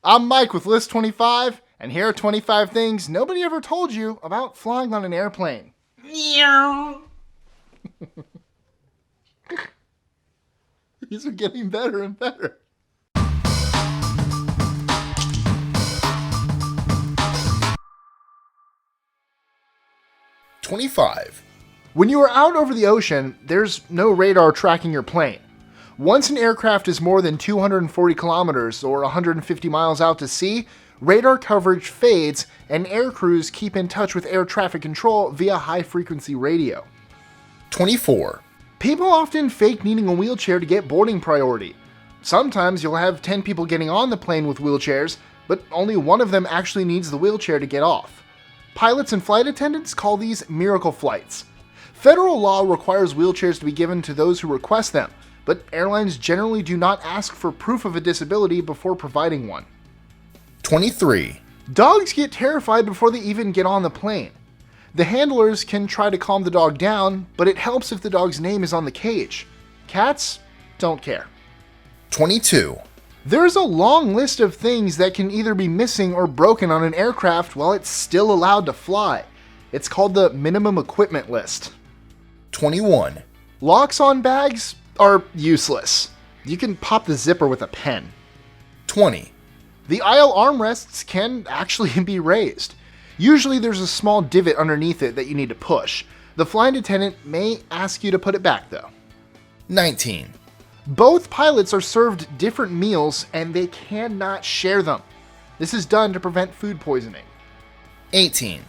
I'm Mike with List 25, and here are 25 things nobody ever told you about flying on an airplane. These are getting better and better. When you are out over the ocean, there's no radar tracking your plane. Once an aircraft is more than 240 kilometers or 150 miles out to sea, radar coverage fades and air crews keep in touch with air traffic control via high-frequency radio. 24. People often fake needing a wheelchair to get boarding priority. Sometimes you'll have 10 people getting on the plane with wheelchairs, but only one of them actually needs the wheelchair to get off. Pilots and flight attendants call these miracle flights. Federal law requires wheelchairs to be given to those who request them, but airlines generally do not ask for proof of a disability before providing one. 23. Dogs get terrified before they even get on the plane. The handlers can try to calm the dog down, but it helps if the dog's name is on the cage. Cats don't care. 22. There's a long list of things that can either be missing or broken on an aircraft while it's still allowed to fly. It's called the minimum equipment list. 21. Locks on bags are useless. You can pop the zipper with a pen. 20. The aisle armrests can actually be raised. Usually there's a small divot underneath it that you need to push. The flight attendant may ask you to put it back though. 19. Both pilots are served different meals and they cannot share them. This is done to prevent food poisoning. 18.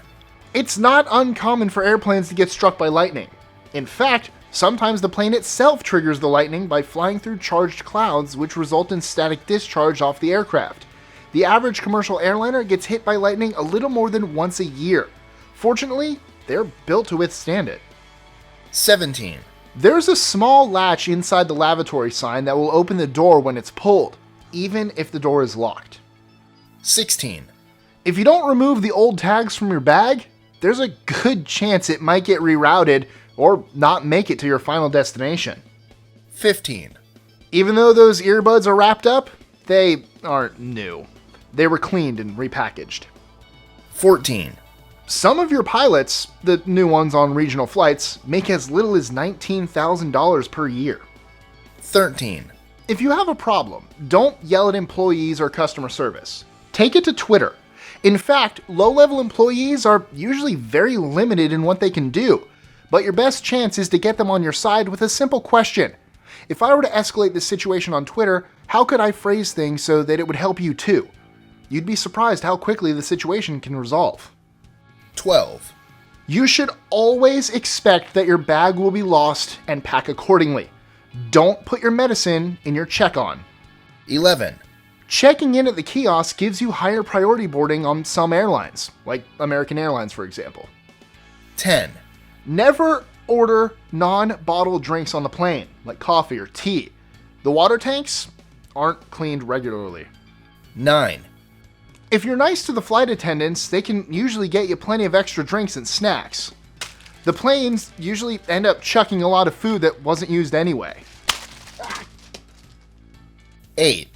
It's not uncommon for airplanes to get struck by lightning. In fact, sometimes the plane itself triggers the lightning by flying through charged clouds, which result in static discharge off the aircraft. The average commercial airliner gets hit by lightning a little more than once a year. Fortunately, they're built to withstand it. 17. There's a small latch inside the lavatory sign that will open the door when it's pulled, even if the door is locked. 16. If you don't remove the old tags from your bag, there's a good chance it might get rerouted or not make it to your final destination. 15. Even though those earbuds are wrapped up, they aren't new. They were cleaned and repackaged. 14. Some of your pilots, the new ones on regional flights, make as little as $19,000 per year. 13. If you have a problem, don't yell at employees or customer service. Take it to Twitter. In fact, low-level employees are usually very limited in what they can do, but your best chance is to get them on your side with a simple question. If I were to escalate this situation on Twitter, how could I phrase things so that it would help you too? You'd be surprised how quickly the situation can resolve. 12. You should always expect that your bag will be lost and pack accordingly. Don't put your medicine in your check-on. 11. Checking in at the kiosk gives you higher priority boarding on some airlines, like American Airlines for example. 10. Never order non-bottled drinks on the plane, like coffee or tea. The water tanks aren't cleaned regularly. 9. If you're nice to the flight attendants, they can usually get you plenty of extra drinks and snacks. The planes usually end up chucking a lot of food that wasn't used anyway. 8.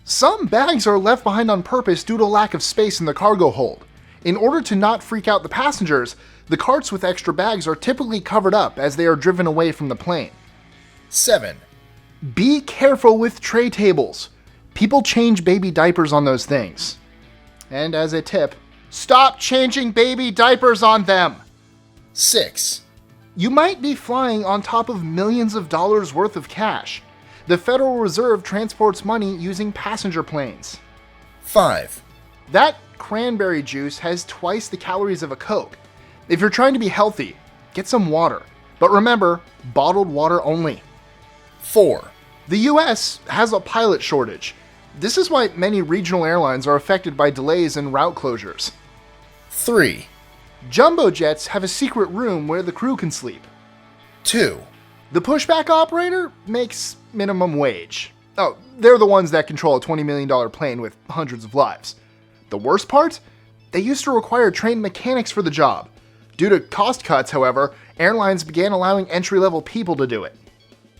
Some bags are left behind on purpose due to lack of space in the cargo hold. In order to not freak out the passengers, the carts with extra bags are typically covered up as they are driven away from the plane. 7. Be careful with tray tables. People change baby diapers on those things. And as a tip, stop changing baby diapers on them! 6. You might be flying on top of millions of dollars worth of cash. The Federal Reserve transports money using passenger planes. 5. That cranberry juice has twice the calories of a Coke. If you're trying to be healthy, get some water. But remember, bottled water only. 4. The US has a pilot shortage. This is why many regional airlines are affected by delays and route closures. 3. Jumbo jets have a secret room where the crew can sleep. 2. The pushback operator makes minimum wage. Oh, they're the ones that control a $20 million plane with hundreds of lives. The worst part? They used to require trained mechanics for the job. Due to cost cuts, however, airlines began allowing entry-level people to do it.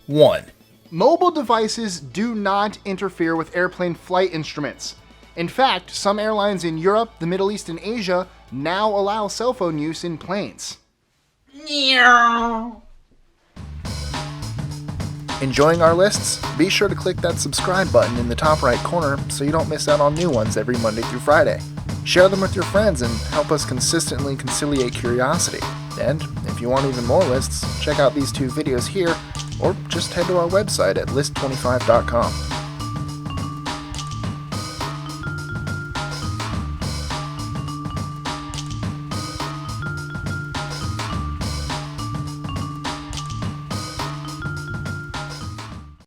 1. Mobile devices do not interfere with airplane flight instruments. In fact, some airlines in Europe, the Middle East, and Asia now allow cell phone use in planes. Enjoying our lists? Be sure to click that subscribe button in the top right corner so you don't miss out on new ones every Monday through Friday. Share them with your friends and help us consistently conciliate curiosity. And if you want even more lists, check out these 2 videos here, or just head to our website at list25.com.